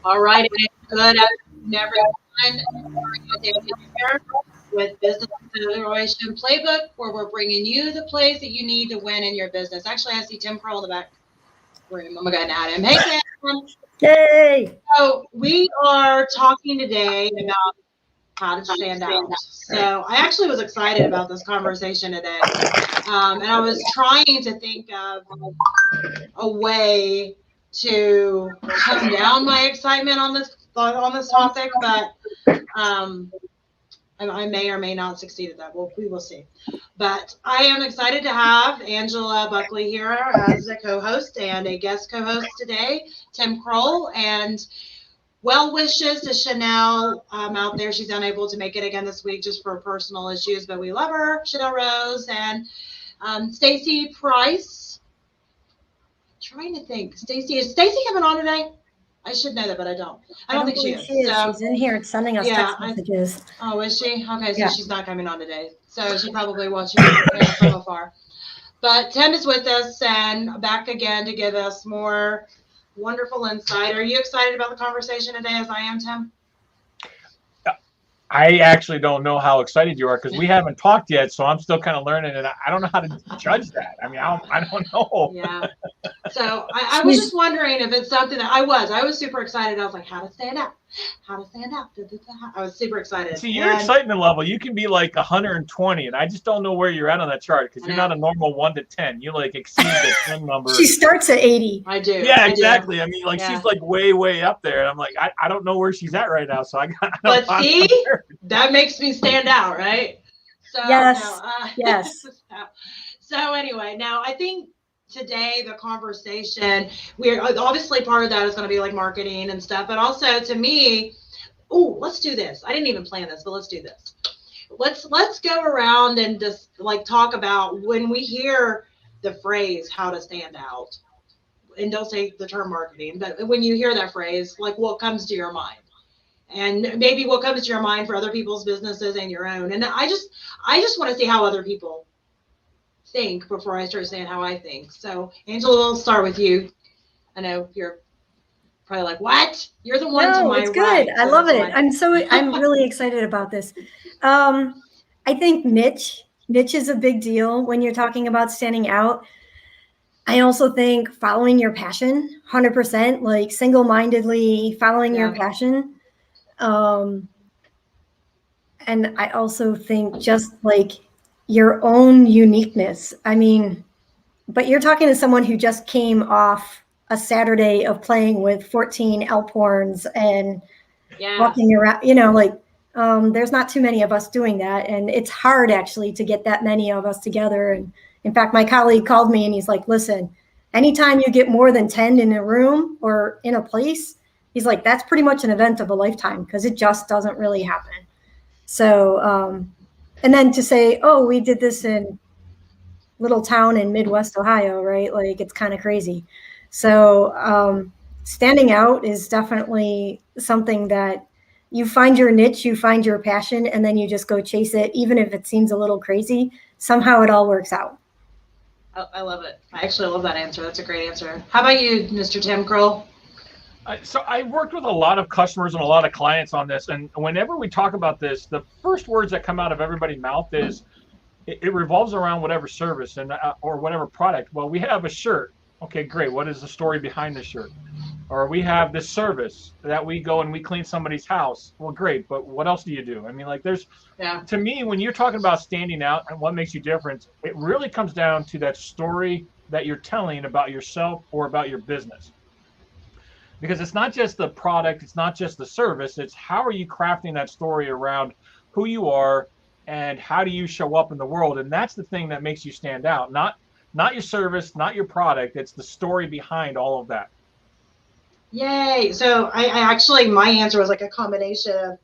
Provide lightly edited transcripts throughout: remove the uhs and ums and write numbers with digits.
All right, and good afternoon, everyone. Maria Daniels here with Business Acceleration Playbook, where we're bringing you the plays that you need to win in your business. Actually, I see Tim Kroll in the back room. I'm going to add him. Hey, Tim. Yay! So we are talking today about how to stand out. So I actually was excited about this conversation today, and I was trying to think of a way to tone down my excitement on this topic, but I may or may not succeed at that. We will see. But I am excited to have Angela Buckley here as a co-host and a guest co-host today, Tim Kroll, and well wishes to Chanel out there. She's unable to make it again this week just for personal issues, but we love her, Chanel Rose, and Stacy Price. Trying to think. Is Stacy coming on today? I should know that, but I don't. I don't think she is. So, she's in here sending us text messages. Oh, is she? Okay, so she's not coming on today. So she's probably watching from afar. But Tim is with us and back again to give us more wonderful insight. Are you excited about the conversation today as I am, Tim? I actually don't know how excited you are because we haven't talked yet, so I'm still kind of learning, and I don't know how to judge that. I mean, I don't know. Yeah. So I was just wondering if it's something that I was super excited. I was like, how to stand out. I was super excited. See, your excitement level, you can be like 120, and I just don't know where you're at on that chart because you're not a normal 1 to 10. You like exceed the 10 number. She starts at 80. I do. Yeah, exactly. I mean, like she's like way up there, and I'm like, I don't know where she's at right now. So But see, that makes me stand out, right? So yes. Yes. So anyway, now I think today the conversation, we're obviously part of that is going to be like marketing and stuff, but also to me, let's do this. I didn't even plan this, but let's do this. Let's go around and just like talk about when we hear the phrase how to stand out, and don't say the term marketing, but when you hear that phrase, like what comes to your mind, and maybe what comes to your mind for other people's businesses and your own. And I just want to see how other people think before I start saying how I think. So Angela, we'll start with you. I know you're probably like, what? You're the one to my it's good. right. I love it. I'm really excited about this. I think niche is a big deal when you're talking about standing out. I also think following your passion, 100%, like single-mindedly following your passion. And I also think just like your own uniqueness. I mean, but you're talking to someone who just came off a Saturday of playing with 14 elk horns and walking around, there's not too many of us doing that. And it's hard actually to get that many of us together. And in fact, my colleague called me and he's like, listen, anytime you get more than 10 in a room or in a place, he's like, that's pretty much an event of a lifetime because it just doesn't really happen. So, and then to say, we did this in little town in Midwest Ohio, right? Like it's kind of crazy. So standing out is definitely something that you find your niche, you find your passion, and then you just go chase it. Even if it seems a little crazy, somehow it all works out. I love it. I actually love that answer. That's a great answer. How about you, Mr. Tim Kroll? So I worked with a lot of customers and a lot of clients on this. And whenever we talk about this, the first words that come out of everybody's mouth is it revolves around whatever service and or whatever product. Well, we have a shirt. Okay, great. What is the story behind the shirt? Or we have this service that we go and we clean somebody's house. Well, great. But what else do you do? I mean, like to me, when you're talking about standing out and what makes you different, it really comes down to that story that you're telling about yourself or about your business. Because it's not just the product, it's not just the service, it's how are you crafting that story around who you are and how do you show up in the world. And that's the thing that makes you stand out. Not your service, not your product, it's the story behind all of that. Yay. So I actually, my answer was like a combination of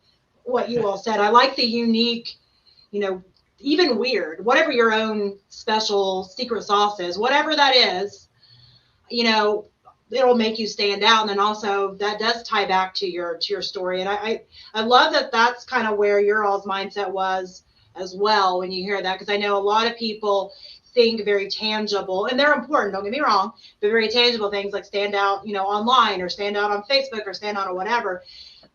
what you all said. I like the unique, even weird, whatever your own special secret sauce is, whatever that is, it'll make you stand out. And then also that does tie back to your story. And I love that that's kind of where your all's mindset was as well when you hear that, because I know a lot of people think very tangible, and they're important, don't get me wrong, but very tangible things like stand out, online, or stand out on Facebook, or stand out or whatever.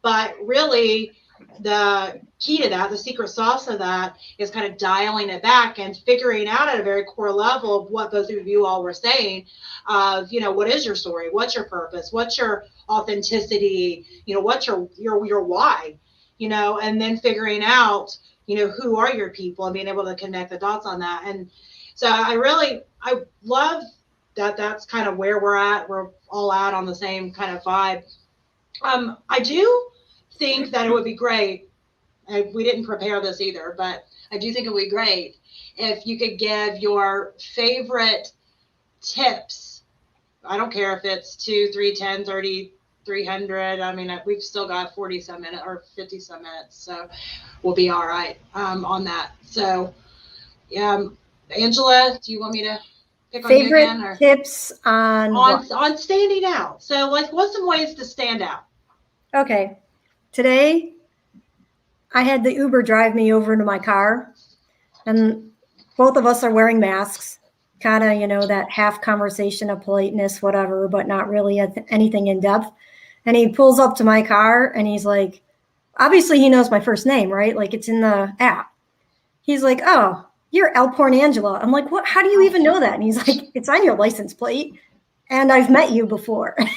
But really, the key to that, the secret sauce of that, is kind of dialing it back and figuring out at a very core level of what both of you all were saying of, what is your story? What's your purpose? What's your authenticity? What's your why? And then figuring out, who are your people, and being able to connect the dots on that. And so I love that that's kind of where we're at. We're all out on the same kind of vibe. I do think that it would be great. We didn't prepare this either, but I do think it would be great if you could give your favorite tips. I don't care if it's 2, 3, 10, 30, 300. I mean, we've still got 40 some minutes or 50 some minutes, so we'll be all right on that. So, Angela, do you want me to pick on you again? Favorite tips on standing out. So, what's some ways to stand out? Okay. Today, I had the Uber drive me over to my car, and both of us are wearing masks, kind of, that half conversation of politeness, whatever, but not really anything in depth. And he pulls up to my car and he's like, obviously he knows my first name, right? Like it's in the app. He's like, "Oh, you're Alporn Angela." I'm like, "What? How do you even know that?" And he's like, "It's on your license plate. And I've met you before." And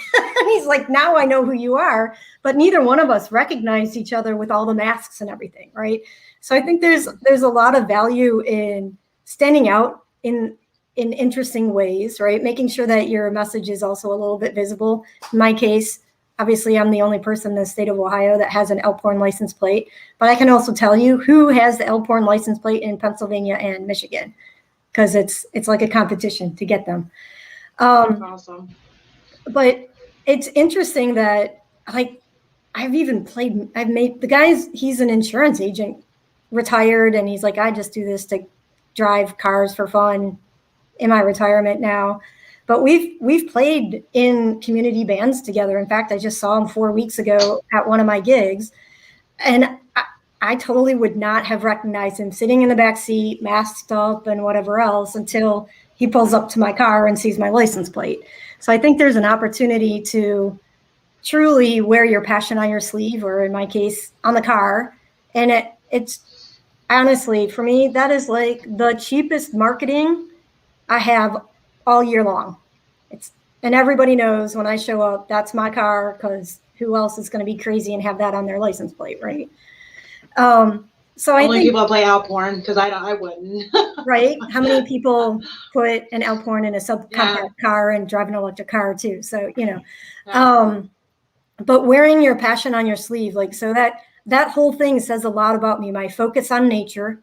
he's like, "Now I know who you are." But neither one of us recognized each other with all the masks and everything, right? So I think there's a lot of value in standing out in interesting ways, right? Making sure that your message is also a little bit visible. In my case, obviously, I'm the only person in the state of Ohio that has an Alporn license plate. But I can also tell you who has the Alporn license plate in Pennsylvania and Michigan, because it's like a competition to get them. That's awesome. But it's interesting that I've made the guys, he's an insurance agent, retired, and he's like, "I just do this to drive cars for fun in my retirement now." But we've played in community bands together. In fact, I just saw him 4 weeks ago at one of my gigs, and I totally would not have recognized him sitting in the back seat, masked up and whatever else, until he pulls up to my car and sees my license plate. So I think there's an opportunity to truly wear your passion on your sleeve, or in my case, on the car. And it's honestly, for me, that is like the cheapest marketing I have all year long. And everybody knows when I show up, that's my car, because who else is going to be crazy and have that on their license plate, right? So I think people play Alporn, because I wouldn't. Right? How many people put an Alporn in a subcompact car and drive an electric car too? So but wearing your passion on your sleeve, so that whole thing says a lot about me. My focus on nature,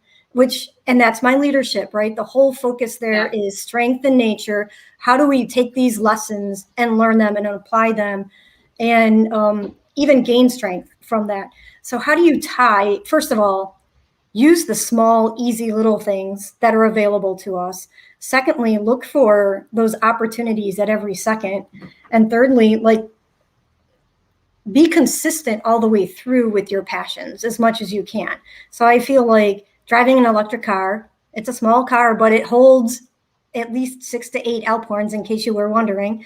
and that's my leadership, right? The whole focus there is strength in nature. How do we take these lessons and learn them and apply them, and even gain strength from that? So how do you tie, first of all, use the small, easy little things that are available to us. Secondly, look for those opportunities at every second. And thirdly, be consistent all the way through with your passions as much as you can. So I feel like driving an electric car, it's a small car, but it holds at least 6 to 8 Alporns, in case you were wondering.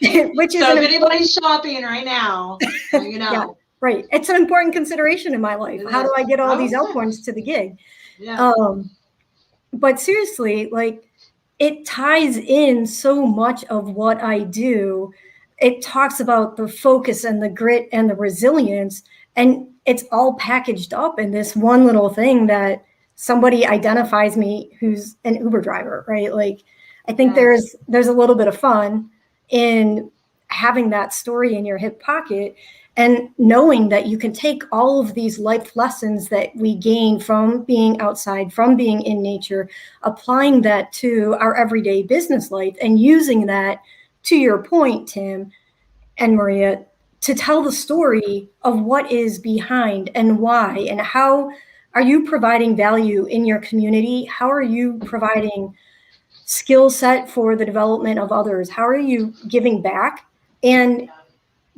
Which is so if anybody's shopping right now, Yeah, right. It's an important consideration in my life. How do I get all these Alporns to the gig? Yeah. But seriously, it ties in so much of what I do. It talks about the focus and the grit and the resilience, and it's all packaged up in this one little thing that somebody identifies me who's an Uber driver, right? I think there's a little bit of fun in having that story in your hip pocket, and knowing that you can take all of these life lessons that we gain from being outside, from being in nature, applying that to our everyday business life, and using that, to your point, Tim and Maria, to tell the story of what is behind and why, and how are you providing value in your community? How are you providing skill set for the development of others? How are you giving back? And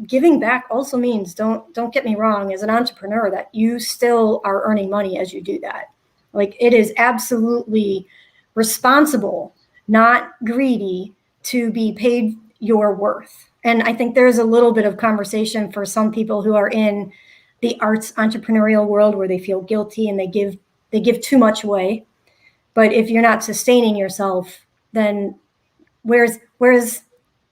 giving back also means, don't get me wrong, as an entrepreneur, that you still are earning money as you do that. It is absolutely responsible, not greedy, to be paid your worth. And I think there's a little bit of conversation for some people who are in the arts entrepreneurial world where they feel guilty and they give too much away. But if you're not sustaining yourself, then where's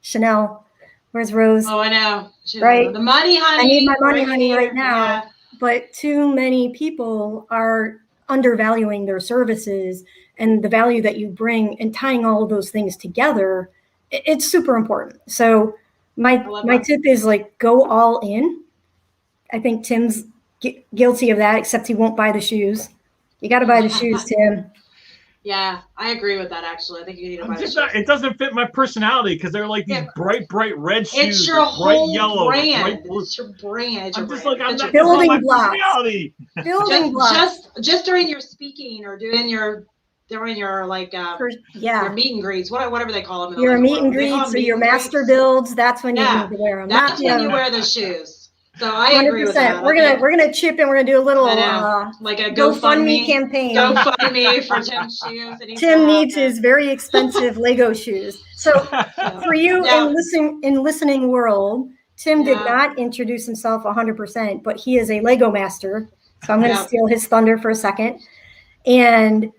Chanel? Where's Rose? Oh, I know. Right? The money, honey. I need my money, honey, right now. Yeah. But too many people are undervaluing their services and the value that you bring, and tying all of those things together. It's super important. So my tip is like, go all in. I think Tim's guilty of that, except he won't buy the shoes. You got to buy the shoes, Tim. Yeah, I agree with that. Actually, I think you need to buy the shoes. It doesn't fit my personality because they're like these bright red shoes. It's your whole bright yellow, brand. bright blue. It's your brand. I'm just like, I'm not building blocks. Personality. Building blocks. Just during your speaking or doing your like your meet and greets, whatever they call them. Your meet and greets or your master builds. That's when you need to wear them. That's when you wear the shoes. So I agree with that. We're gonna chip and we're gonna do a little like a GoFundMe campaign. GoFundMe for Tim's shoes. Tim needs his very expensive Lego shoes. So for you in listening world, Tim did not introduce himself 100%, but he is a Lego master. So I'm gonna steal his thunder for a second. And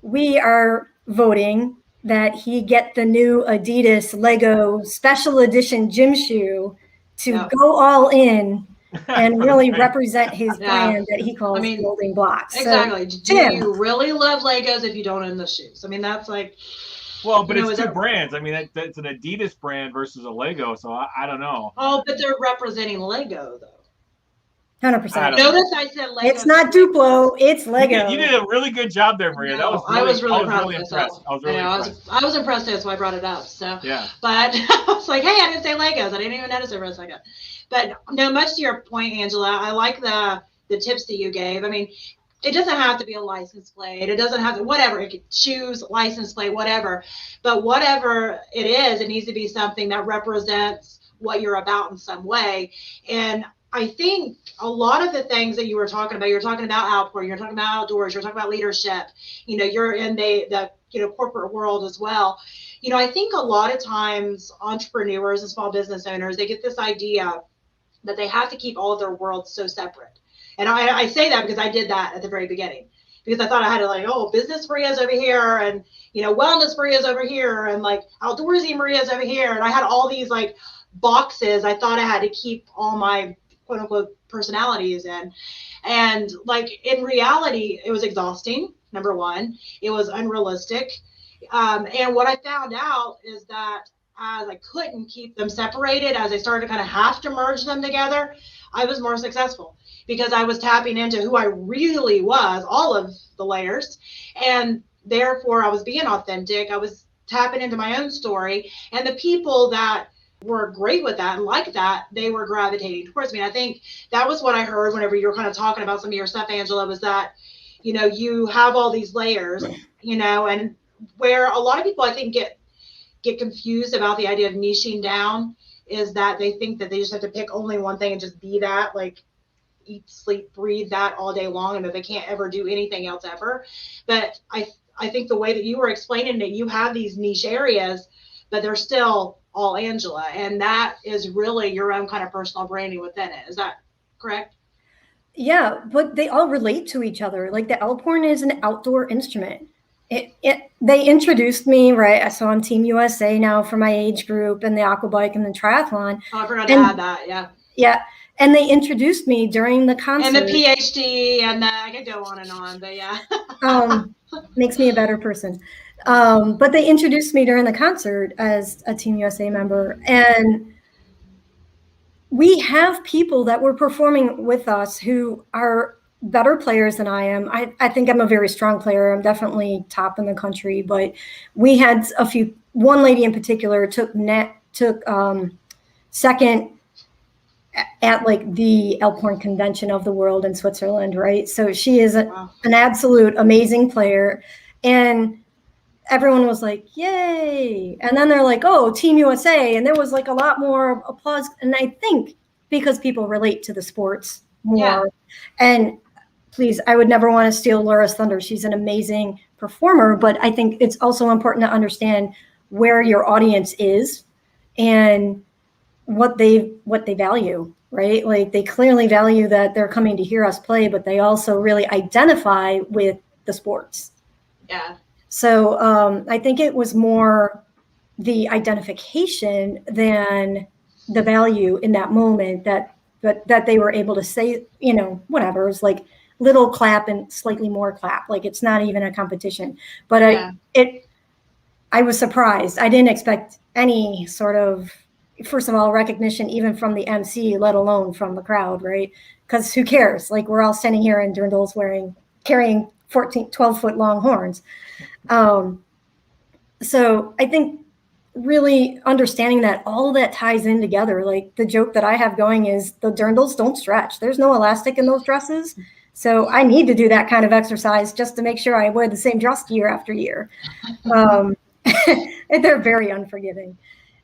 we are voting that he get the new Adidas Lego special edition gym shoe to go all in and really represent his brand that he calls building blocks. Exactly. So, do you really love Legos if you don't own the shoes? I mean, that's like. Well, but it's two brands. I mean, that's an Adidas brand versus a Lego. So I don't know. Oh, but they're representing Lego though. 100%. Notice I said Lego. It's not Duplo. It's Lego. You did a really good job there, Maria. I was really impressed. I was really impressed. I was impressed. That's why I brought it up. So yeah. But I was like, hey, I didn't say Legos. I didn't even notice it for a second. But no, much to your point, Angela, I like the tips that you gave. I mean, it doesn't have to be a license plate. It doesn't have to, whatever. It could choose license plate, whatever. But whatever it is, it needs to be something that represents what you're about in some way. And I think a lot of the things that you were talking about outpouring, you're talking about outdoors, you're talking about leadership, you're in the corporate world as well. I think a lot of times entrepreneurs and small business owners, they get this idea that they have to keep all of their worlds so separate. And I say that because I did that at the very beginning, because I thought I had to business Maria's over here, and, wellness Maria's over here, and like outdoorsy Maria's over here. And I had all these like boxes I thought I had to keep all my quote unquote personalities in. And like in reality, it was exhausting. Number one, it was unrealistic. And what I found out is that as I couldn't keep them separated, as I started to kind of have to merge them together, I was more successful because I was tapping into who I really was, all of the layers. And therefore I was being authentic. I was tapping into my own story, and the people that were great with that and like that, they were gravitating towards me. And I think that was what I heard whenever you were kind of talking about some of your stuff, Angela, was that, you have all these layers, and where a lot of people I think get confused about the idea of niching down is that they think that they just have to pick only one thing and just be that, like eat, sleep, breathe that all day long, and that they can't ever do anything else ever. But I think the way that you were explaining it, you have these niche areas, but they're still all Angela, and that is really your own kind of personal branding within it. Is that correct? Yeah, but they all relate to each other. Like the Alphorn is an outdoor instrument. They introduced me, right? So I'm Team USA now for my age group, and the aqua bike and the triathlon. Oh, I forgot to add that. Yeah. Yeah. And they introduced me during the concert. And the PhD, and I could go on and on, but yeah. Makes me a better person. But they introduced me during the concert as a Team USA member. And we have people that were performing with us who are better players than I am. I think I'm a very strong player. I'm definitely top in the country, but we had one lady in particular took second at like the Alphorn convention of the world in Switzerland, right? So she is an absolute amazing player. And everyone was like, yay. And then they're like, oh, Team USA. And there was like a lot more applause. And I think because people relate to the sports more. Yeah. And please, I would never want to steal Laura's thunder. She's an amazing performer, but I think it's also important to understand where your audience is and what they value, right? Like they clearly value that they're coming to hear us play, but they also really identify with the sports. Yeah. So I think it was more the identification than the value in that moment that they were able to say, you know, whatever, it's like little clap and slightly more clap. Like it's not even a competition, but Yeah. I was surprised. I didn't expect any sort of, first of all, recognition, even from the MC, let alone from the crowd, right? Because who cares? Like we're all standing here in dirndls carrying 12 foot long horns. So I think really understanding that all that ties in together. Like the joke that I have going is the dirndls don't stretch. There's no elastic in those dresses. So I need to do that kind of exercise just to make sure I wear the same dress year after year. And they're very unforgiving.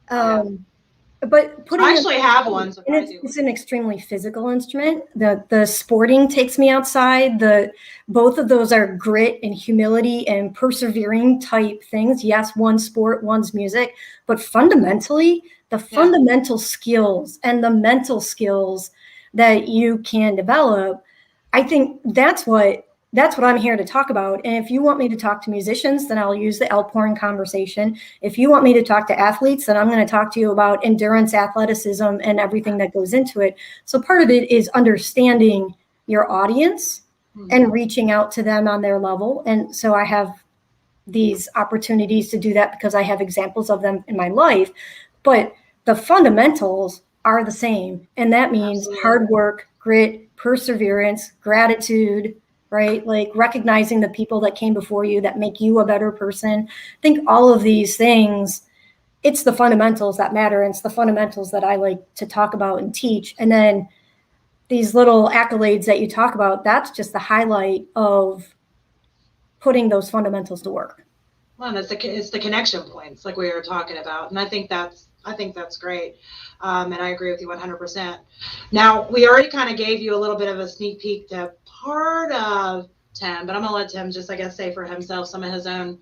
But I actually have one. So it's an extremely physical instrument. The sporting takes me outside. Both of those are grit and humility and persevering type things. Yes, one's sport, one's music, but fundamentally, the fundamental skills and the mental skills that you can develop, I think that's what I'm here to talk about. And if you want me to talk to musicians, then I'll use the Alphorn conversation. If you want me to talk to athletes, then I'm going to talk to you about endurance, athleticism, and everything that goes into it. So part of it is understanding your audience and reaching out to them on their level. And so I have these opportunities to do that because I have examples of them in my life. But the fundamentals are the same. And that means hard work, grit, perseverance, gratitude, right? Like recognizing the people that came before you that make you a better person. I think all of these things, it's the fundamentals that matter. And it's the fundamentals that I like to talk about and teach. And then these little accolades that you talk about, that's just the highlight of putting those fundamentals to work. Well, it's the connection points like we were talking about. And I think that's great. And I agree with you 100%. Now, we already kind of gave you a little bit of a sneak peek to part of Tim, but I'm going to let Tim just, I guess, say for himself some of his own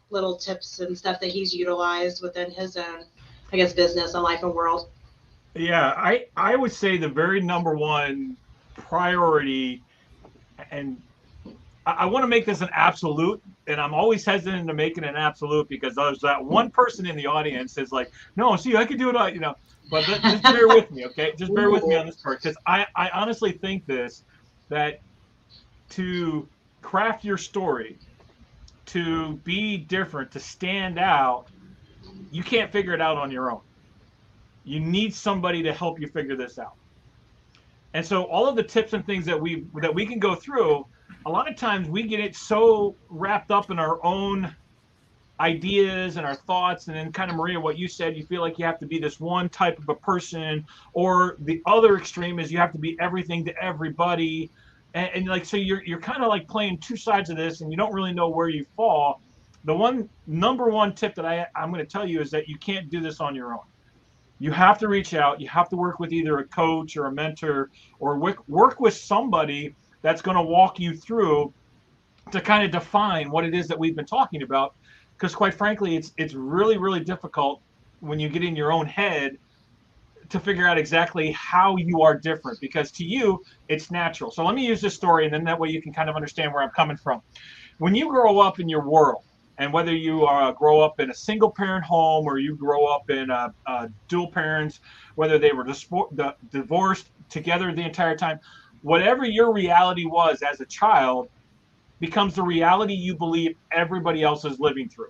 little tips and stuff that he's utilized within his own, I guess, business and life and world. Yeah, I would say the very number one priority, and I want to make this an absolute, and I'm always hesitant to make it an absolute because there's that one person in the audience is like, no, see, I could do it, you know, but just bear with me, okay? Just bear with me on this part, because I honestly think that to craft your story, to be different, to stand out, you can't figure it out on your own. You need somebody to help you figure this out. And so all of the tips and things that we can go through, a lot of times we get it so wrapped up in our own ideas and our thoughts, and then kind of, Maria, what you said, you feel like you have to be this one type of a person, or the other extreme is you have to be everything to everybody, and like, so you're kind of like playing two sides of this, and you don't really know where you fall. The number one tip that I'm going to tell you is that you can't do this on your own. You have to reach out. You have to work with either a coach or a mentor, or work with somebody that's going to walk you through to kind of define what it is that we've been talking about. Because quite frankly, it's really, really difficult when you get in your own head to figure out exactly how you are different, because to you, it's natural. So let me use this story, and then that way you can kind of understand where I'm coming from. When you grow up in your world, and whether you grow up in a single parent home or you grow up in dual parents, whether they were divorced together the entire time, whatever your reality was as a child becomes the reality you believe everybody else is living through.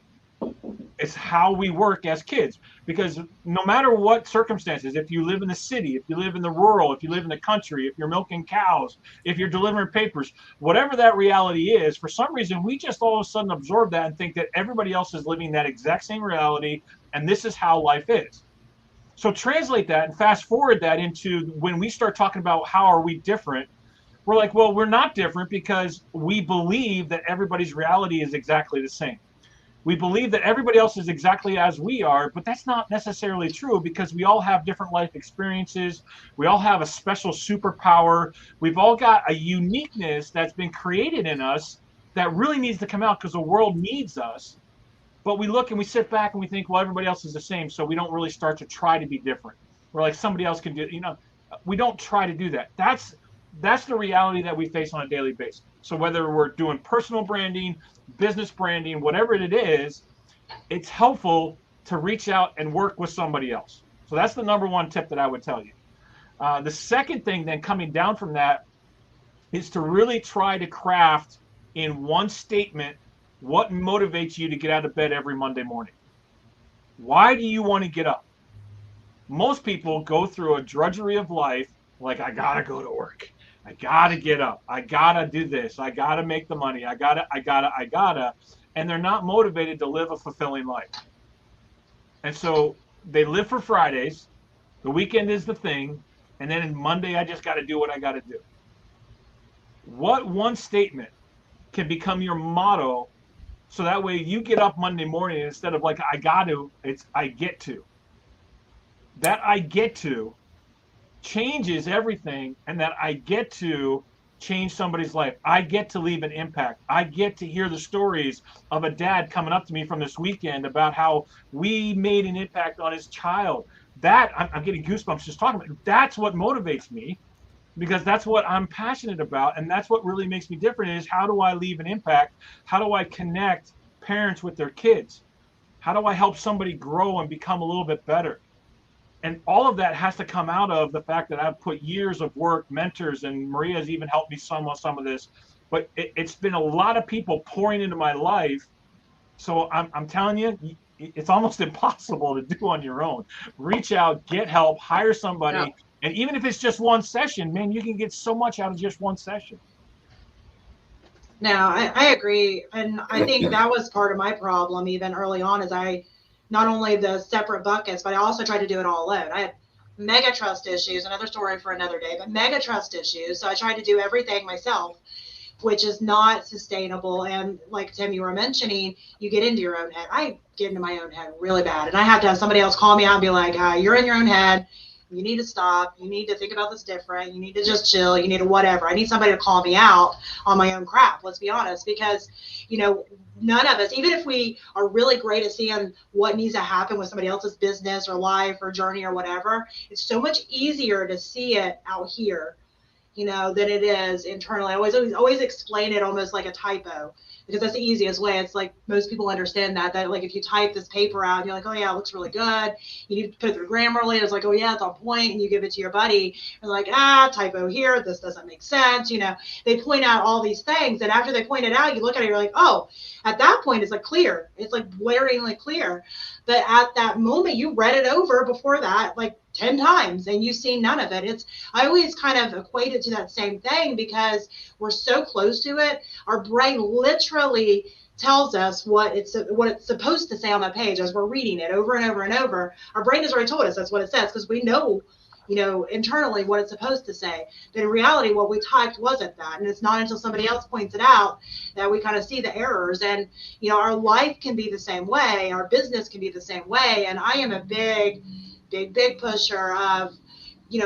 It's how we work as kids, because no matter what circumstances, if you live in the city, if you live in the rural, if you live in the country, if you're milking cows, if you're delivering papers, whatever that reality is, for some reason, we just all of a sudden absorb that and think that everybody else is living that exact same reality, and this is how life is. So translate that and fast forward that into when we start talking about how are we different, we're like, well, we're not different because we believe that everybody's reality is exactly the same. We believe that everybody else is exactly as we are, but that's not necessarily true, because we all have different life experiences. We all have a special superpower. We've all got a uniqueness that's been created in us that really needs to come out because the world needs us. But we look and we sit back and we think, well, everybody else is the same. So we don't really start to try to be different. We're like, somebody else can do it. We don't try to do that. That's the reality that we face on a daily basis. So whether we're doing personal branding, business branding, whatever it is, it's helpful to reach out and work with somebody else. So that's the number one tip that I would tell you. The second thing then coming down from that is to really try to craft in one statement what motivates you to get out of bed every Monday morning. Why do you want to get up? Most people go through a drudgery of life, like, I gotta go to work. I gotta get up. I gotta do this. I gotta make the money. I gotta. And they're not motivated to live a fulfilling life. And so they live for Fridays. The weekend is the thing. And then Monday, I just gotta do what I gotta do. What one statement can become your motto so that way you get up Monday morning, instead of like, I got to, it's I get to. That I get to changes everything, and that I get to change somebody's life. I get to leave an impact. I get to hear the stories of a dad coming up to me from this weekend about how we made an impact on his child. That, I'm getting goosebumps just talking about it. That's what motivates me, because that's what I'm passionate about, and that's what really makes me different, is how do I leave an impact? How do I connect parents with their kids? How do I help somebody grow and become a little bit better? And all of that has to come out of the fact that I've put years of work, mentors, and Maria's even helped me some on some of this. But it's been a lot of people pouring into my life. So I'm telling you, it's almost impossible to do on your own. Reach out, get help, hire somebody. Yeah. And even if it's just one session, man, you can get so much out of just one session. No, I agree. And I think that was part of my problem even early on, is I not only the separate buckets, but I also tried to do it all alone. I had mega trust issues, another story for another day, but mega trust issues. So I tried to do everything myself, which is not sustainable. And like Tim, you were mentioning, you get into your own head. I get into my own head really bad. And I have to have somebody else call me out and be like, you're in your own head. You need to stop. You need to think about this different. You need to just chill. You need to whatever. I need somebody to call me out on my own crap. Let's be honest, because, none of us, even if we are really great at seeing what needs to happen with somebody else's business or life or journey or whatever, it's so much easier to see it out here, than it is internally. I always explain it almost like a typo, because that's the easiest way. It's like most people understand that like if you type this paper out and you're like, oh yeah, it looks really good. You need to put it through Grammarly. It's like, oh yeah, it's on point. And you give it to your buddy and like, typo here. This doesn't make sense. They point out all these things. And after they point it out, you look at it, you're like, oh, at that point, it's like clear. It's like blaringly clear. But at that moment, you read it over before that, like 10 times, and you see none of it. I always kind of equate it to that same thing, because we're so close to it. Our brain literally tells us what it's supposed to say on that page as we're reading it over and over and over. Our brain has already told us that's what it says, because we know, internally what it's supposed to say. But in reality, what we typed wasn't that. And it's not until somebody else points it out that we kind of see the errors. And, our life can be the same way. Our business can be the same way. And I am a big pusher of,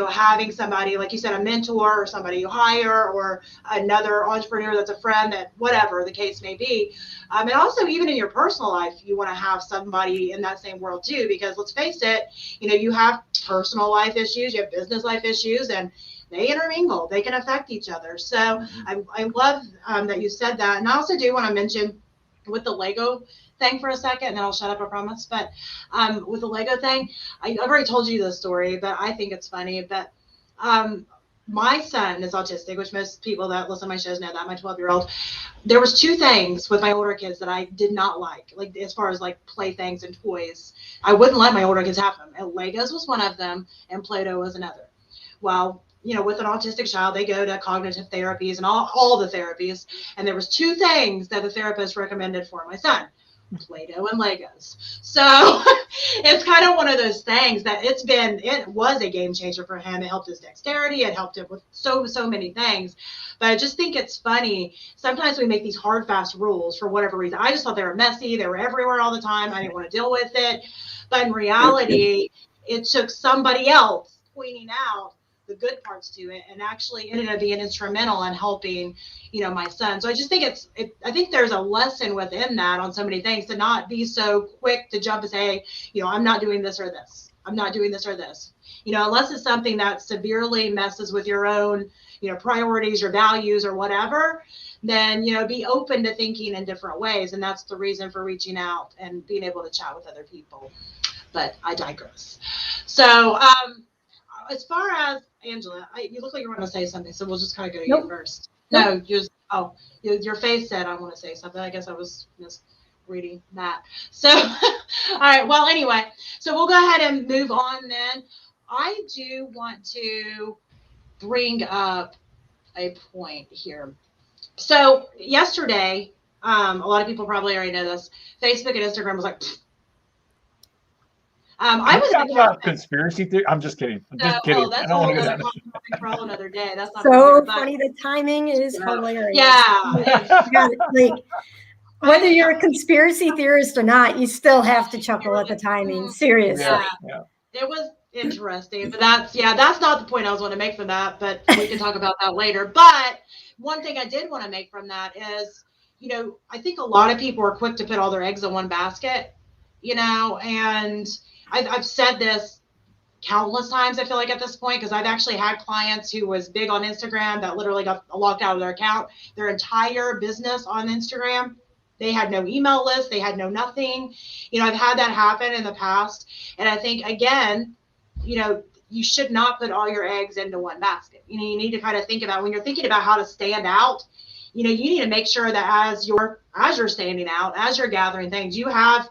having somebody, like you said, a mentor or somebody you hire, or another entrepreneur that's a friend, that whatever the case may be. And also even in your personal life, you want to have somebody in that same world too, because let's face it, you have personal life issues, you have business life issues, and they intermingle, they can affect each other. So I love that you said that. And I also do want to mention with the Lego thing for a second, and then I'll shut up, I promise. But with the Lego thing, I've already told you this story, but I think it's funny. But my son is autistic, which most people that listen to my shows know that, my 12-year-old. There was two things with my older kids that I did not like as far as like playthings and toys. I wouldn't let my older kids have them. And Legos was one of them, and Play-Doh was another. Well, with an autistic child, they go to cognitive therapies and all the therapies. And there was two things that the therapist recommended for my son: Play-Doh and Legos. So it's kind of one of those things that it was a game changer for him. It helped his dexterity. It helped him with so many things. But I just think it's funny. Sometimes we make these hard, fast rules for whatever reason. I just thought they were messy. They were everywhere all the time. I didn't want to deal with it. But in reality, it took somebody else pointing out the good parts to it, and actually ended up being instrumental in helping, my son. So I just think I think there's a lesson within that on so many things, to not be so quick to jump and say, I'm not doing this or this. I'm not doing this or this. Unless it's something that severely messes with your own, priorities or values or whatever, then, be open to thinking in different ways. And that's the reason for reaching out and being able to chat with other people. But I digress. So as far as Angela, you look like you want to say something. So we'll just kind of go to you first. No, your face said I want to say something. I guess I was just reading that. So, all right. Well, anyway, so we'll go ahead and move on then. I do want to bring up a point here. So yesterday, a lot of people probably already know this, Facebook and Instagram was like, I was talking about conspiracy theory. I'm just kidding. I'm just kidding. That's a whole other topic for another day. That's not so funny. The timing is hilarious. Yeah. Like, whether you're a conspiracy theorist or not, you still have to chuckle at the timing. Seriously. Yeah. It was interesting, but that's not the point I was going to make from that, but we can talk about that later. But one thing I did want to make from that is, I think a lot of people are quick to put all their eggs in one basket, and I've said this countless times, I feel like, at this point, because I've actually had clients who was big on Instagram that literally got locked out of their account, their entire business on Instagram. They had no email list. They had no nothing. I've had that happen in the past. And I think, again, you should not put all your eggs into one basket. You need to kind of think about, when you're thinking about how to stand out, you need to make sure that as you're standing out, as you're gathering things, you have,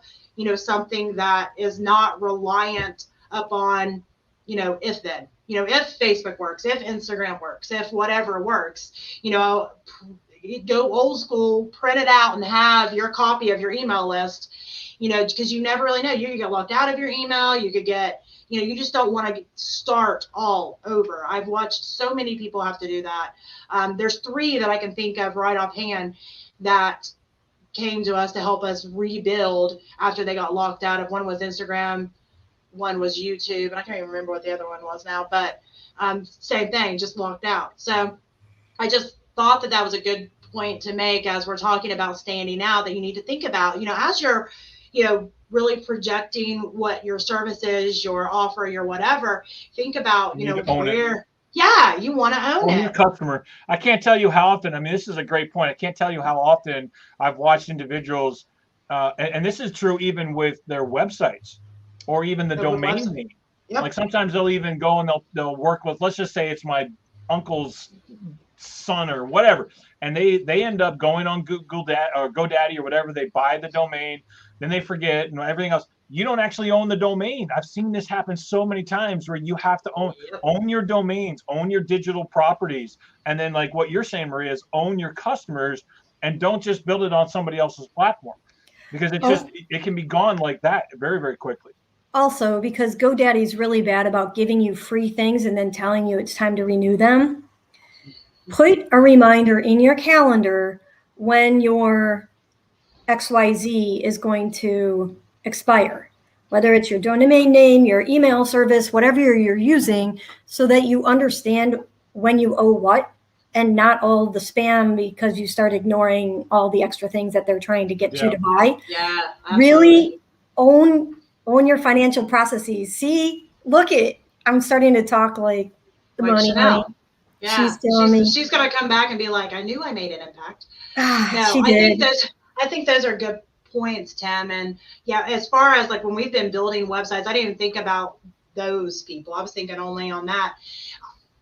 something that is not reliant upon, if then, if Facebook works, if Instagram works, if whatever works, go old school, print it out and have your copy of your email list, because you never really know. You could get locked out of your email. You could get, you just don't want to start all over. I've watched so many people have to do that. There's 3 that I can think of right offhand that came to us to help us rebuild after they got locked out of. One was Instagram, one was YouTube, and I can't even remember what the other one was now, but same thing, just locked out. So I just thought that was a good point to make as we're talking about standing out, that you need to think about, as you're, really projecting what your service is, your offer, your whatever, think about, where, you want to own it. Your customer. I can't tell you how often, this is a great point. I can't tell you how often I've watched individuals, and this is true even with their websites or even the domain name. Yep. Like sometimes they'll even go and they'll work with, let's just say it's my uncle's son or whatever, and they end up going on Google or GoDaddy or whatever. They buy the domain, then they forget and everything else. You don't actually own the domain. I've seen this happen so many times where you have to own your domains, own your digital properties, and then, like what you're saying, Maria, is own your customers, and don't just build it on somebody else's platform, because it can be gone like that very, very quickly. Also, because GoDaddy is really bad about giving you free things and then telling you it's time to renew them. Put a reminder in your calendar when your XYZ is going to expire, whether it's your domain name, your email service, whatever you're using, so that you understand when you owe what, and not all the spam because you start ignoring all the extra things that they're trying to get you to buy. Yeah, really own your financial processes. See, I'm starting to talk like the money. Yeah, she's telling me. She's going to come back and be like, I knew I made an impact. She did. I think those are good points, Tim. And as far as like when we've been building websites, I didn't even think about those people. I was thinking only on that.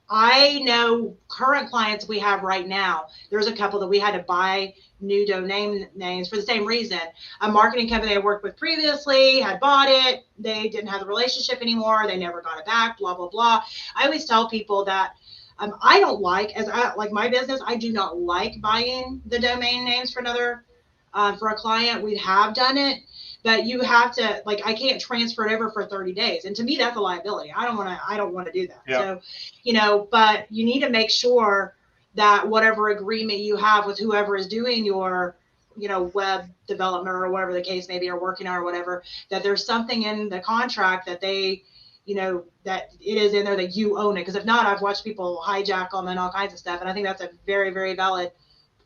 I know current clients we have right now, there's a couple that we had to buy new domain names for the same reason. A marketing company I worked with previously had bought it. They didn't have the relationship anymore. They never got it back, blah, blah, blah. I always tell people that I don't like my business, I do not like buying the domain names for for a client. We have done it, but you have to, I can't transfer it over for 30 days. And to me, that's a liability. I don't want to do that. Yeah. So, but you need to make sure that whatever agreement you have with whoever is doing your, web development or whatever the case may be, or working on or whatever, that there's something in the contract that they, that it is in there, that you own it. Because if not, I've watched people hijack them and all kinds of stuff. And I think that's a very, very valid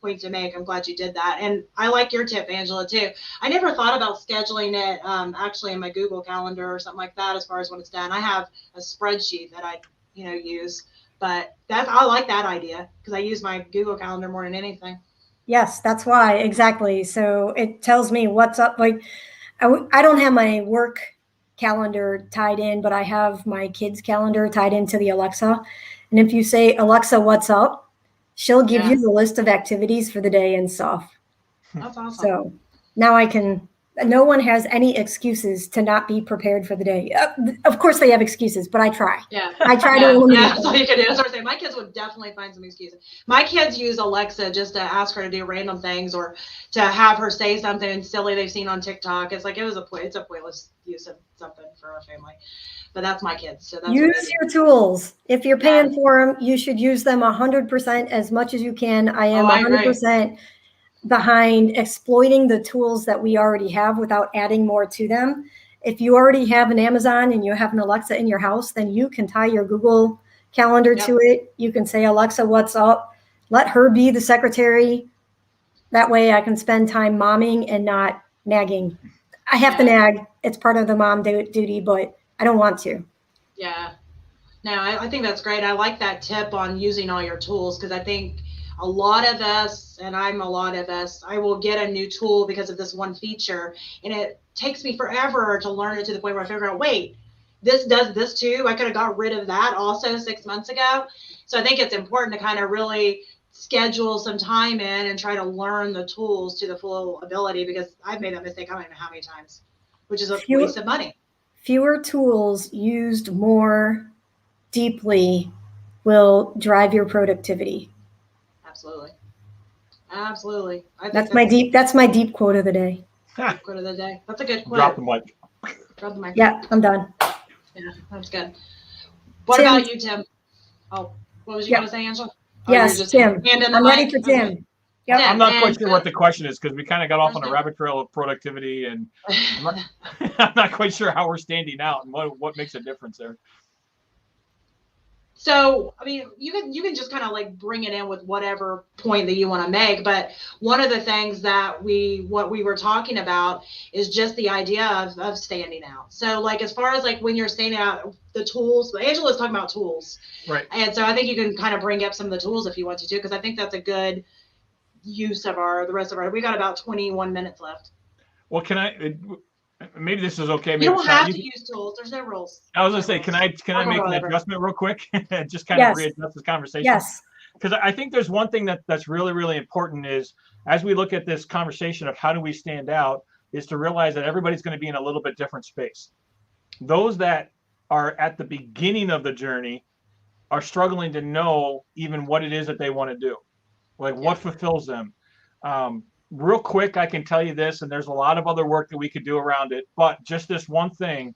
point to make. I'm glad you did that. And I like your tip, Angela, too. I never thought about scheduling it actually in my Google Calendar or something like that as far as when it's done. I have a spreadsheet that I, use. But I like that idea because I use my Google Calendar more than anything. Yes, that's why. Exactly. So it tells me what's up. Like I don't have my work calendar tied in, but I have my kids' calendar tied into the Alexa. And if you say, Alexa, what's up? She'll give you the list of activities for the day and stuff. That's awesome. So now no one has any excuses to not be prepared for the day. Of course they have excuses, but I try. Yeah. I try to eliminate them. That's all you can do. That's what I'm saying. My kids would definitely find some excuses. My kids use Alexa just to ask her to do random things or to have her say something silly they've seen on TikTok. It's like, it's a pointless use of something for our family. But that's my kids. So that's use your tools. If you're paying for them, you should use them 100% as much as you can. I am 100% behind exploiting the tools that we already have without adding more to them. If you already have an Amazon and you have an Alexa in your house, then you can tie your Google Calendar to it. You can say, Alexa, what's up? Let her be the secretary. That way I can spend time momming and not nagging. I have to nag. It's part of the mom duty, but I don't want to. Yeah. No, I think that's great. I like that tip on using all your tools because I think a lot of us, and I'm a lot of us, I will get a new tool because of this one feature, and it takes me forever to learn it to the point where I figure out, wait, this does this too. I could have got rid of that also 6 months ago. So I think it's important to kind of really schedule some time in and try to learn the tools to the full ability because I've made that mistake I don't even know how many times, which is a waste of money. Fewer tools used more deeply will drive your productivity. Absolutely. That's my deep quote of the day. Quote of the day. That's a good quote. Drop the mic. Drop the mic. Yeah, I'm done. Yeah, that's good. What about you, Tim? Oh, what was you going to say, Angela? Yes, Tim. I'm ready for Tim. Okay. Yep. I'm not quite sure what the question is because we kind of got off on a rabbit trail of productivity, and I'm not quite sure how we're standing out and what makes a difference there. So, I mean, you can just kind of like bring it in with whatever point that you want to make. But one of the things that what we were talking about is just the idea of standing out. So like, as far as like when you're standing out, the tools, Angela's talking about tools. Right. And so I think you can kind of bring up some of the tools if you want to too, because I think that's a good use of the rest of we got about 21 minutes left. Well, maybe this is okay. Maybe you don't have to use tools. There's no rules. I was going to say, can I make an adjustment real quick? Just kind of readjust this conversation. Yes. Because I think there's one thing that's really, really important is as we look at this conversation of how do we stand out is to realize that everybody's going to be in a little bit different space. Those that are at the beginning of the journey are struggling to know even what it is that they want to do. Like what fulfills them. Real quick, I can tell you this, and there's a lot of other work that we could do around it, but just this one thing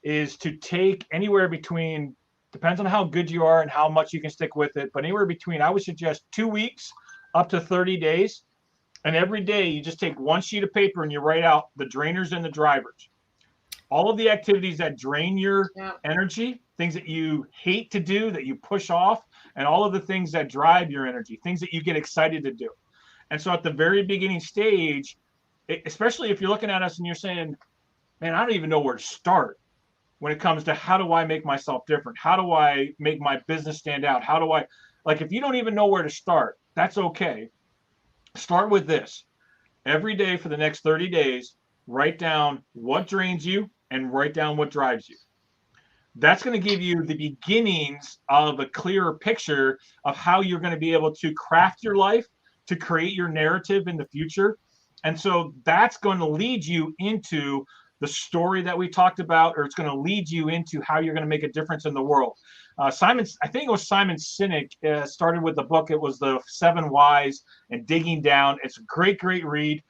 is to take anywhere between, depends on how good you are and how much you can stick with it, but anywhere between, I would suggest 2 weeks up to 30 days. And every day you just take one sheet of paper and you write out the drainers and the drivers. All of the activities that drain your energy, things that you hate to do, that you push off, and all of the things that drive your energy, things that you get excited to do. And so at the very beginning stage, especially if you're looking at us and you're saying, man, I don't even know where to start when it comes to how do I make myself different? How do I make my business stand out? How do I, like, if you don't even know where to start, that's okay. Start with this. Every day for the next 30 days, write down what drains you and write down what drives you. That's going to give you the beginnings of a clearer picture of how you're going to be able to craft your life, to create your narrative in the future. And so that's going to lead you into the story that we talked about, or it's going to lead you into how you're going to make a difference in the world. I think it was Simon Sinek started with the book. It was the 7 Whys and digging down. It's a great, great read.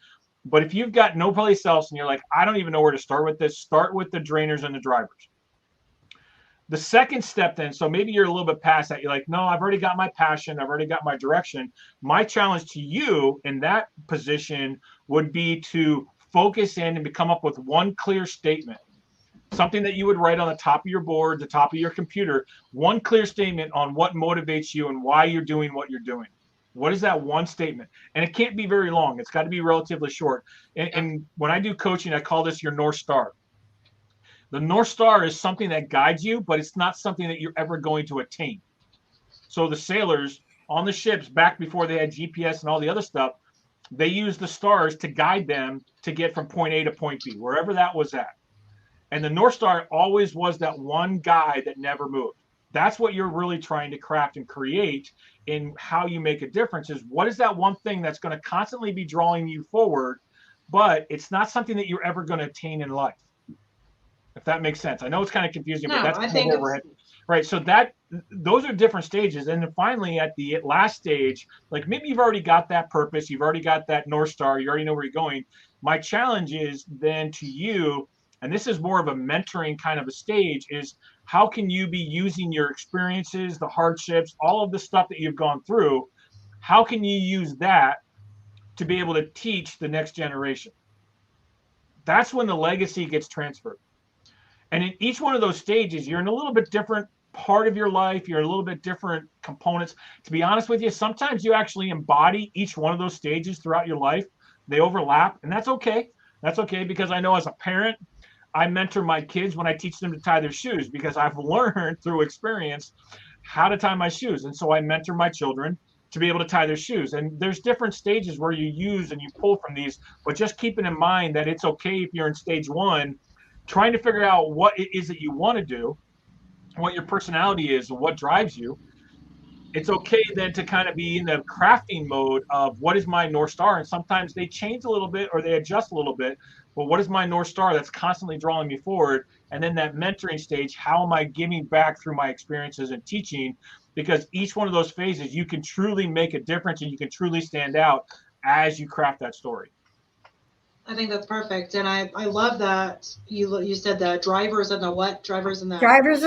But if you've got no place else and you're like, I don't even know where to start with this, start with the drainers and the drivers. The second step then, so maybe you're a little bit past that. You're like, no, I've already got my passion. I've already got my direction. My challenge to you in that position would be to focus in and come up with one clear statement. something that you would write on the top of your board, the top of your computer, one clear statement on what motivates you and why you're doing what you're doing. What is that one statement? And it can't be very long. It's got to be relatively short. And when I do coaching, I call this your North Star. The North Star is something that guides you, but it's not something that you're ever going to attain. So the sailors on the ships back before they had GPS and all the other stuff, they used the stars to guide them to get from point A to point B, wherever that was at. And the North Star always was that one guide that never moved. That's what you're really trying to craft and create in how you make a difference, is what is that one thing that's going to constantly be drawing you forward, but it's not something that you're ever going to attain in life. If that makes sense. I know it's kind of confusing, but that's I think right. So those are different stages. And then finally at the last stage, like maybe you've already got that purpose, you've already got that North Star, you already know where you're going. My challenge is then to you, and this is more of a mentoring kind of a stage, is how can you be using your experiences, the hardships, all of the stuff that you've gone through, how can you use that to be able to teach the next generation? That's when the legacy gets transferred. And in each one of those stages, you're in a little bit different part of your life. You're in a little bit different components. To be honest with you, sometimes you actually embody each one of those stages throughout your life. They overlap, and that's okay. That's okay, because I know as a parent, I mentor my kids when I teach them to tie their shoes, because I've learned through experience how to tie my shoes. And so I mentor my children to be able to tie their shoes. And there's different stages where you use and you pull from these, but just keeping in mind that it's okay if you're in stage one, trying to figure out what it is that you want to do, what your personality is, and what drives you. It's okay then to kind of be in the crafting mode of what is my North Star. And sometimes they change a little bit or they adjust a little bit. But what is my North Star that's constantly drawing me forward? And then that mentoring stage, how am I giving back through my experiences and teaching? Because each one of those phases, you can truly make a difference and you can truly stand out as you craft that story. I think that's perfect. And I love that you said the drivers and the what? Drivers and the drainers.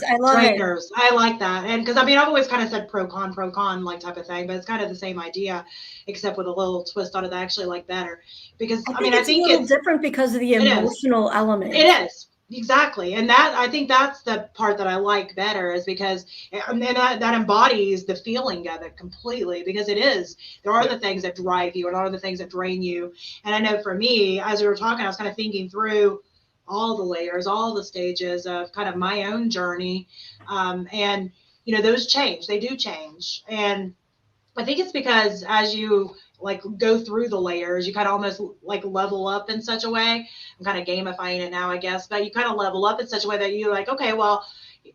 I love drainers. I like that. And because I mean, I've always kind of said pro con like type of thing, but it's kind of the same idea, except with a little twist on it that I actually like better. Because I think it's a little different because of the emotional element. It is. Exactly. And that, I think that's the part that I like better, is because and that embodies the feeling of it completely, because there are the things that drive you and are the things that drain you. And I know for me, as we were talking, I was kind of thinking through all the layers, all the stages of kind of my own journey. And, you know, those change, they do change. And I think it's because as you like go through the layers, you kind of almost like level up in such a way. I'm kind of gamifying it now, I guess, but you kind of level up in such a way that you're like, okay, well,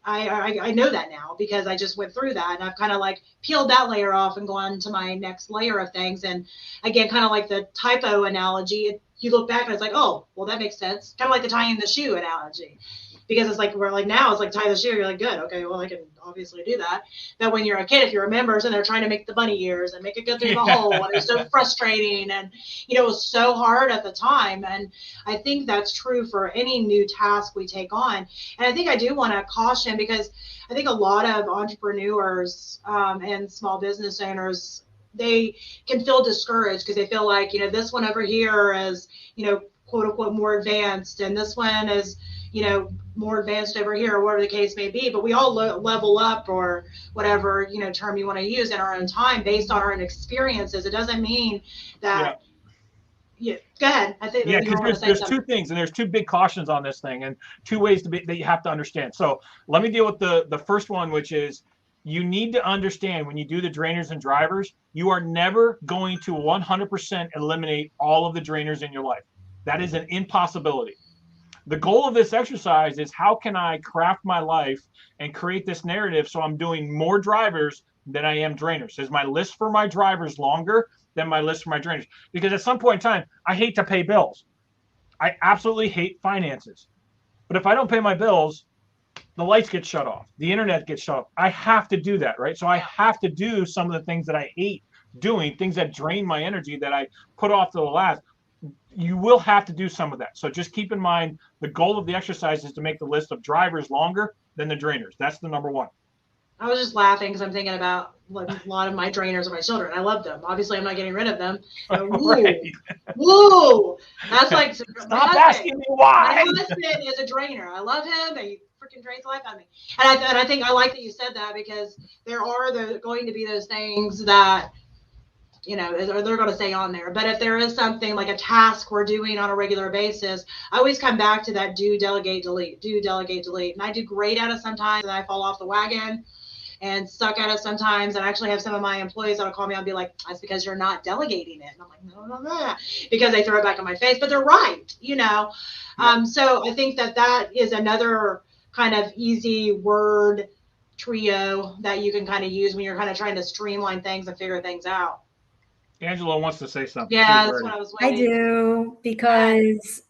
I know that now because I just went through that, and I've kind of like peeled that layer off and gone to my next layer of things. And again, kind of like the typo analogy, you look back and it's like, oh, well, that makes sense. Kind of like the tying the shoe analogy. Because it's like, we're like, now it's like tie the shoe. You're like, good. Okay, well, I can obviously do that. But when you're a kid, if you remember, and they're trying to make the bunny ears and make it go through the hole, and it's so frustrating. And, you know, it was so hard at the time. And I think that's true for any new task we take on. And I think I do want to caution, because I think a lot of entrepreneurs and small business owners, they can feel discouraged because they feel like, you know, this one over here is, you know, quote unquote, more advanced, and this one is, you know, more advanced over here, or whatever the case may be. But we all level up, or whatever, you know, term you want to use, in our own time based on our own experiences. It doesn't mean that. Yeah, go ahead. I think because there's two things, and there's two big cautions on this thing, and two ways that you have to understand. So let me deal with the first one, which is you need to understand when you do the drainers and drivers, you are never going to 100% eliminate all of the drainers in your life. That is an impossibility. The goal of this exercise is, how can I craft my life and create this narrative so I'm doing more drivers than I am drainers? Is my list for my drivers longer than my list for my drainers? Because at some point in time, I hate to pay bills. I absolutely hate finances. But if I don't pay my bills, the lights get shut off. The internet gets shut off. I have to do that, right? So I have to do some of the things that I hate doing, things that drain my energy that I put off to the last. You will have to do some of that. So just keep in mind, the goal of the exercise is to make the list of drivers longer than the drainers. That's the number one. I was just laughing because I'm thinking about what a lot of my trainers are my children. I love them. Obviously, I'm not getting rid of them. But Right. woo, that's like Stop asking me why. My husband is a drainer. I love him. He freaking drains the life out of me. And I think I like that you said that, because there are going to be those things that, you know, they're going to stay on there. But if there is something like a task we're doing on a regular basis, I always come back to that do, delegate, delete, do, delegate, delete. And I do great at it sometimes, and I fall off the wagon and stuck at it sometimes. And I actually have some of my employees that'll call me and be like, that's because you're not delegating it. And I'm like, no, because they throw it back in my face, but they're right, you know? So I think that is another kind of easy word trio that you can kind of use when you're kind of trying to streamline things and figure things out. Angela wants to say something. Yeah, that's what I was waiting. I do, because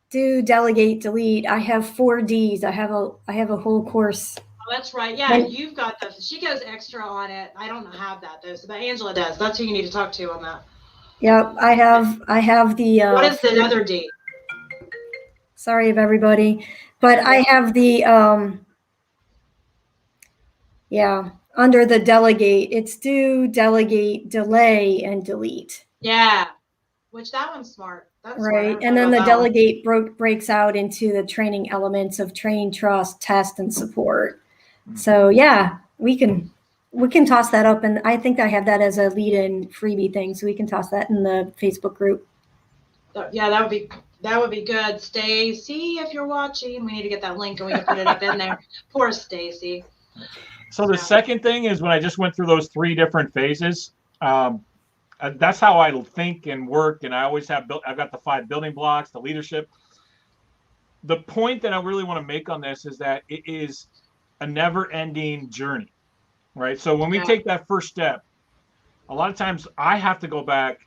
do, delegate, delete. I have 4 Ds. I have a whole course. Oh, that's right. Yeah, you've got the. She goes extra on it. I don't have that though, but Angela does. That's who you need to talk to on that. Yep, I have the. What is the other D? Sorry of everybody, but I have the under the delegate, it's do, delegate, delay, and delete. Yeah, which that one's smart. That's right. Smart. And then the delegate breaks out into the training elements of train, trust, test, and support. So yeah, we can toss that up, and I think I have that as a lead-in freebie thing, so we can toss that in the Facebook group. Yeah, that would be good. Stacy, if you're watching, we need to get that link and we can put it up in there. Poor Stacy. So the second thing is, when I just went through those 3 different phases, that's how I think and work. And I always I've got the 5 building blocks, the leadership. The point that I really want to make on this is that it is a never-ending journey, right? So when we take that first step, a lot of times I have to go back,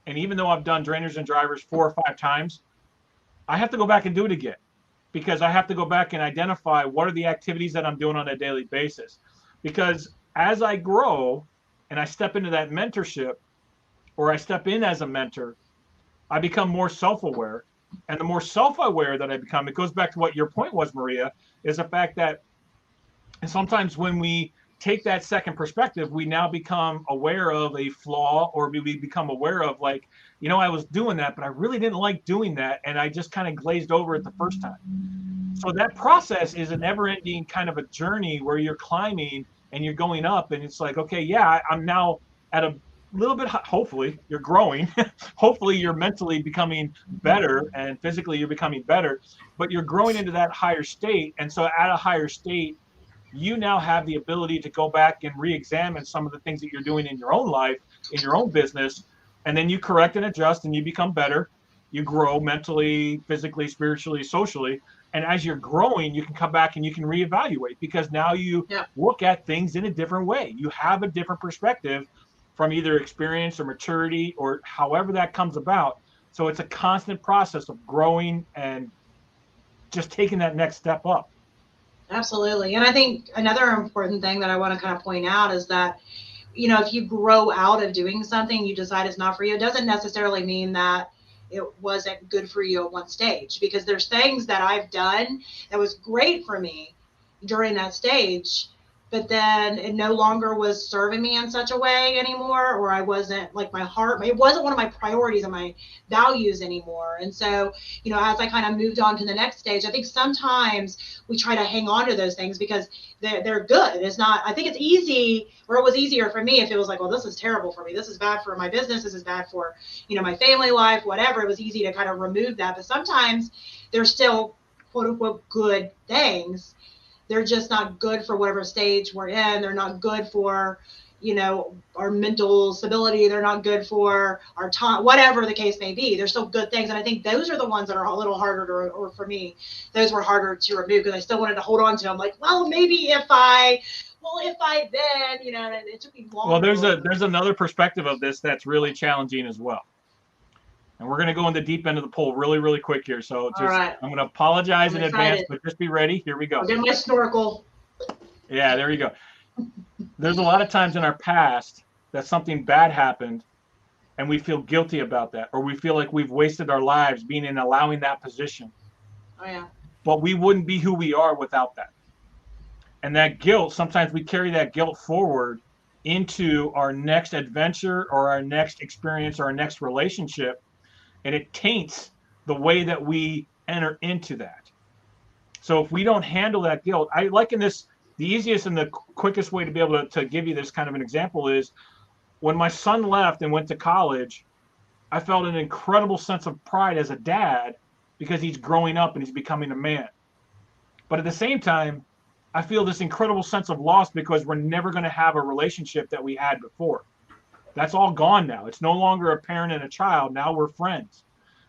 and even though I've done drainers and drivers 4 or 5 times, I have to go back and do it again, because I have to go back and identify what are the activities that I'm doing on a daily basis. Because as I grow and I step into that mentorship, or I step in as a mentor, I become more self-aware. And the more self-aware that I become, it goes back to what your point was, Maria, is the fact that sometimes when we take that second perspective, we now become aware of a flaw, or we become aware of, like, you know, I was doing that, but I really didn't like doing that, and I just kind of glazed over it the first time. So that process is a never-ending kind of a journey where you're climbing and you're going up, and it's like, okay, yeah, I'm now at a little bit, hopefully you're growing, hopefully you're mentally becoming better, and physically you're becoming better, but you're growing into that higher state. And so at a higher state, you now have the ability to go back and re-examine some of the things that you're doing in your own life, in your own business, and then you correct and adjust, and you become better. You grow mentally, physically, spiritually, socially. And as you're growing, you can come back and you can reevaluate, because now you look at things in a different way. You have a different perspective from either experience or maturity, or however that comes about. So it's a constant process of growing and just taking that next step up. Absolutely. And I think another important thing that I want to kind of point out is that, you know, if you grow out of doing something, you decide it's not for you, it doesn't necessarily mean that it wasn't good for you at one stage, because there's things that I've done that was great for me during that stage, but then it no longer was serving me in such a way anymore, or I wasn't, like, my heart, it wasn't one of my priorities and my values anymore. And so, you know, as I kind of moved on to the next stage, I think sometimes we try to hang on to those things because they're good. It's not, I think it's easy, or it was easier for me if it was like, well, this is terrible for me, this is bad for my business, this is bad for, you know, my family life, whatever. It was easy to kind of remove that. But sometimes there's still quote unquote good things. They're just not good for whatever stage we're in. They're not good for, you know, our mental stability. They're not good for our time, whatever the case may be. They're still good things. And I think those are the ones that are a little harder to, or for me, those were harder to remove, because I still wanted to hold on to them. Like, well, maybe if I then, you know, it took me longer. Well, there's another perspective of this that's really challenging as well. And we're going to go in the deep end of the pool really, really quick here. So just, I'm going to apologize in advance, but just be ready. Here we go. I'll get my snorkel. Yeah, there you go. There's a lot of times in our past that something bad happened and we feel guilty about that, or we feel like we've wasted our lives being in allowing that position. Oh, yeah. But we wouldn't be who we are without that. And that guilt, sometimes we carry that guilt forward into our next adventure or our next experience or our next relationship, and it taints the way that we enter into that. So if we don't handle that guilt, I liken this, the easiest and the quickest way to be able to give you this kind of an example is when my son left and went to college, I felt an incredible sense of pride as a dad because he's growing up and he's becoming a man. But at the same time, I feel this incredible sense of loss because we're never going to have a relationship that we had before. That's all gone now. It's no longer a parent and a child. Now we're friends.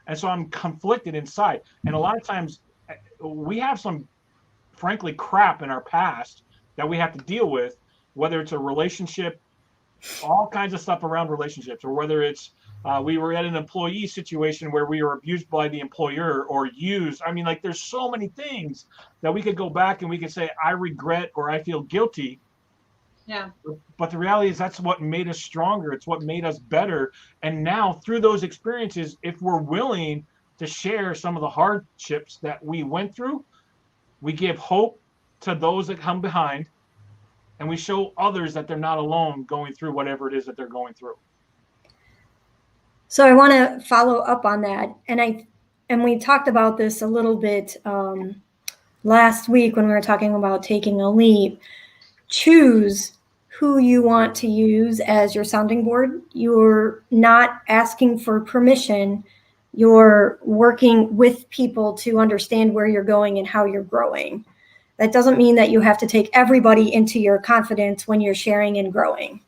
And so I'm conflicted inside. And a lot of times we have some, frankly, crap in our past that we have to deal with, whether it's a relationship, all kinds of stuff around relationships, or whether it's we were at an employee situation where we were abused by the employer or used. I mean, like, there's so many things that we could go back and we could say, I regret or I feel guilty. Yeah. But the reality is that's what made us stronger. It's what made us better. And now through those experiences, if we're willing to share some of the hardships that we went through, we give hope to those that come behind, and we show others that they're not alone going through whatever it is that they're going through. So I want to follow up on that. And we talked about this a little bit last week when we were talking about taking a leap. Choose who you want to use as your sounding board. You're not asking for permission. You're working with people to understand where you're going and how you're growing. That doesn't mean that you have to take everybody into your confidence when you're sharing and growing.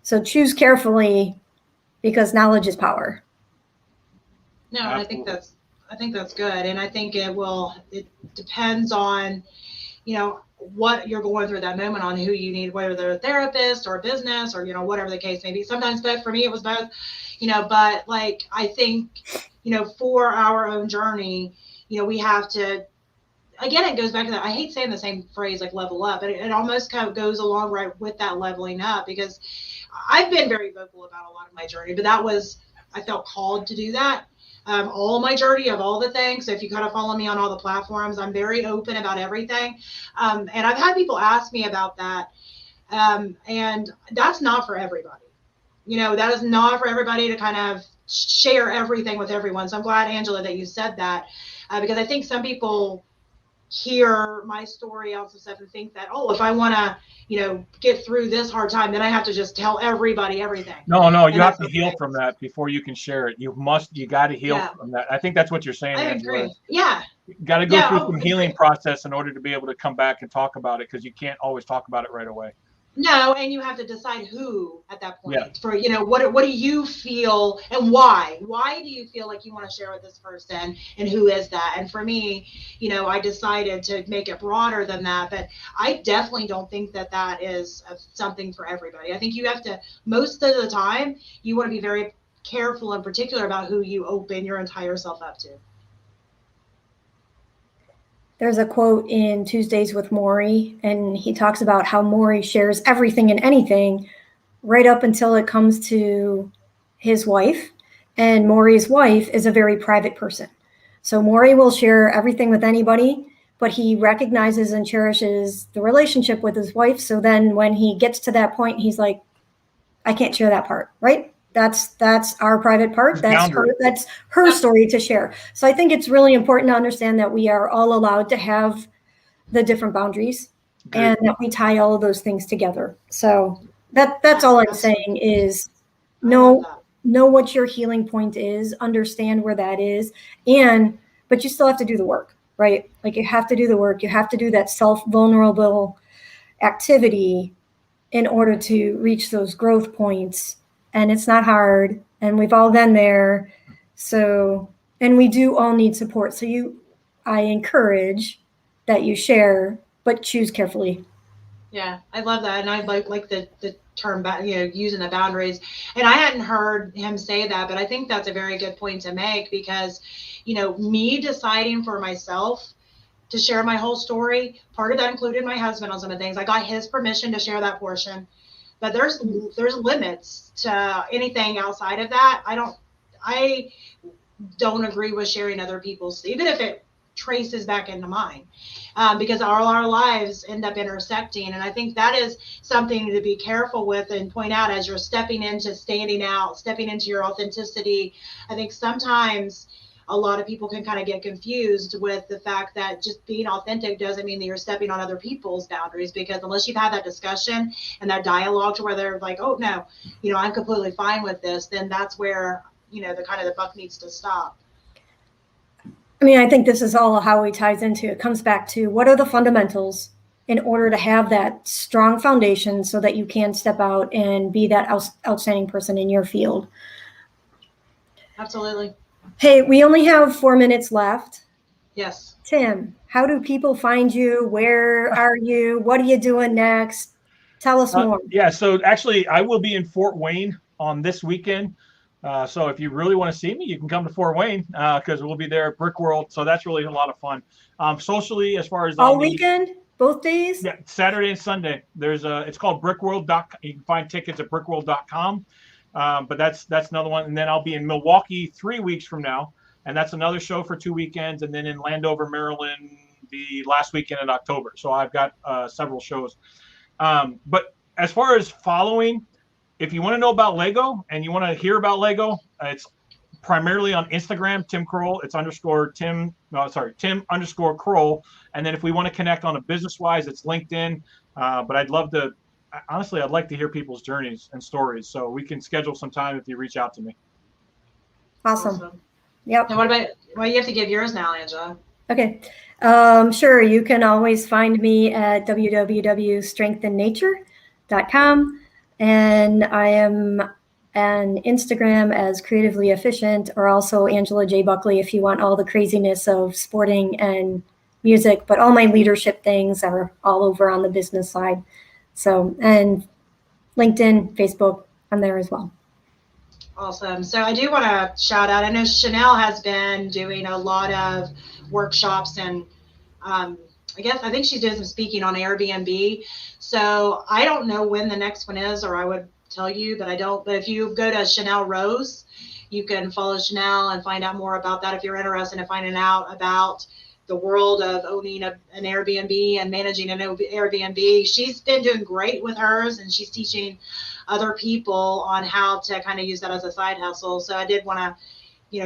So choose carefully, because knowledge is power. No, I think that's good. And I think it depends on, what you're going through that moment, on who you need, whether they're a therapist or a business or, whatever the case may be. Sometimes both. For me, it was both, but like, I think, for our own journey, we have to, again, it goes back to that. I hate saying the same phrase, like level up, but it almost kind of goes along right with that leveling up, because I've been very vocal about a lot of my journey, but I felt called to do that. All my journey of all the things. So if you kind of follow me on all the platforms, I'm very open about everything. And I've had people ask me about that. And that's not for everybody. That is not for everybody to kind of share everything with everyone. So I'm glad, Angela, that you said that, because I think some people hear my story and stuff and think that, if I want to, get through this hard time, then I have to just tell everybody everything. No, you have to heal from that before you can share it. You got to heal from that. I think that's what you're saying, Angela. Agree. Yeah. You got to go through some healing process in order to be able to come back and talk about it, because you can't always talk about it right away. No, and you have to decide who at that point. Yeah. For what do you feel and why? Why do you feel like you want to share with this person, and who is that? And for me, I decided to make it broader than that, but I definitely don't think that is something for everybody. I think you have to, most of the time, you want to be very careful and particular about who you open your entire self up to. There's a quote in Tuesdays with Maury, and he talks about how Maury shares everything and anything right up until it comes to his wife. And Maury's wife is a very private person. So Maury will share everything with anybody, but he recognizes and cherishes the relationship with his wife. So then when he gets to that point, he's like, I can't share that part, right? That's our private part. That's her story to share. So I think it's really important to understand that we are all allowed to have the different boundaries, and that we tie all of those things together. So that's all I'm saying is know what your healing point is, understand where that is, but you still have to do the work, right? Like, you have to do the work. You have to do that self-vulnerable activity in order to reach those growth points. And it's not hard, and we've all been there. So, and we do all need support. So I encourage that you share, but choose carefully. Yeah, I love that. And I like the term, using the boundaries. And I hadn't heard him say that, but I think that's a very good point to make, because, me deciding for myself to share my whole story, part of that included my husband on some of the things. I got his permission to share that portion. But there's limits to anything outside of that. I don't agree with sharing other people's, even if it traces back into mine. Because all our lives end up intersecting. And I think that is something to be careful with and point out as you're stepping into standing out, stepping into your authenticity. I think sometimes a lot of people can kind of get confused with the fact that just being authentic doesn't mean that you're stepping on other people's boundaries, because unless you've had that discussion and that dialogue to where they're like, oh no, I'm completely fine with this, then that's where, the buck needs to stop. I mean, I think this is all how it ties into. It comes back to what are the fundamentals in order to have that strong foundation so that you can step out and be that outstanding person in your field. Absolutely. Hey, we only have 4 minutes left. Yes. Tim, how do people find you? Where are you? What are you doing next? Tell us more. Yeah, so actually, I will be in Fort Wayne on this weekend. So if you really want to see me, you can come to Fort Wayne because we'll be there at Brick World. So that's really a lot of fun. Socially, as far as all weekend, both days. Yeah, Saturday and Sunday. It's called brickworld.com. You can find tickets at brickworld.com. But that's another one. And then I'll be in Milwaukee 3 weeks from now, and that's another show for 2 weekends. And then in Landover, Maryland, the last weekend in October. So I've got several shows. But as far as following, if you want to know about Lego and you want to hear about Lego, it's primarily on Instagram, Tim Kroll. It's Tim _Kroll. And then if we want to connect on a business wise, it's LinkedIn. But I'd like to hear people's journeys and stories. So we can schedule some time if you reach out to me. Awesome. Yep. And you have to give yours now, Angela. Okay. Sure. You can always find me at www.strengthandnature.com. And I am on Instagram as Creatively Efficient, or also Angela J. Buckley if you want all the craziness of sporting and music. But all my leadership things are all over on the business side. So, and LinkedIn, Facebook, I'm there as well. Awesome. So I do want to shout out, I know Chanel has been doing a lot of workshops, and I think she's doing some speaking on Airbnb. So I don't know when the next one is, or I would tell you, but I don't. But if you go to Chanel Rose, you can follow Chanel and find out more about that if you're interested in finding out about the world of owning an Airbnb and managing an Airbnb. She's been doing great with hers, and she's teaching other people on how to kind of use that as a side hustle. So I did want to,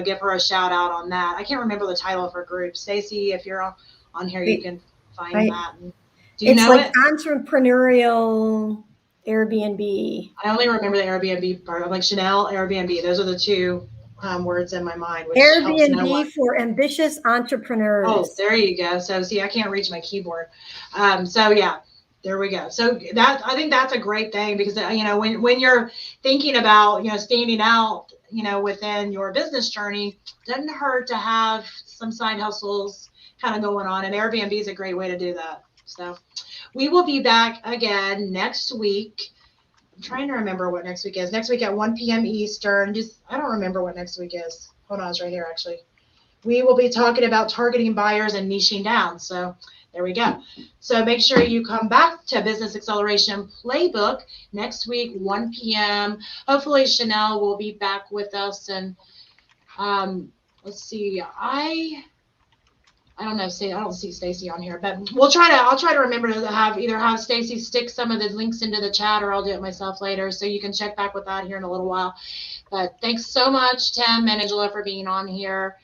give her a shout out on that. I can't remember the title of her group. Stacy, if you're on here, you can find that. Do you know it? It's like entrepreneurial Airbnb. I only remember the Airbnb part. I'm like Chanel, Airbnb. Those are the two words in my mind. Airbnb for ambitious entrepreneurs. Oh, there you go. So see, I can't reach my keyboard. So yeah, there we go. So I think that's a great thing, because when you're thinking about standing out within your business journey, it doesn't hurt to have some side hustles kind of going on, and Airbnb is a great way to do that. So we will be back again next week. I'm trying to remember what next week is. Next week at 1 p.m. Eastern. I don't remember what next week is. Hold on, it's right here actually. We will be talking about targeting buyers and niching down. So there we go. So make sure you come back to Business Acceleration Playbook next week, 1 p.m. Hopefully Chanel will be back with us. And let's see. I don't know. I don't see Stacy on here, but I'll try to remember to have Stacy stick some of the links into the chat, or I'll do it myself later. So you can check back with that here in a little while. But thanks so much, Tim and Angela, for being on here.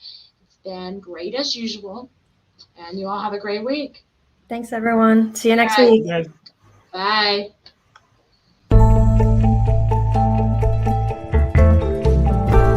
It's been great as usual. And you all have a great week. Thanks, everyone. See you next week. Bye.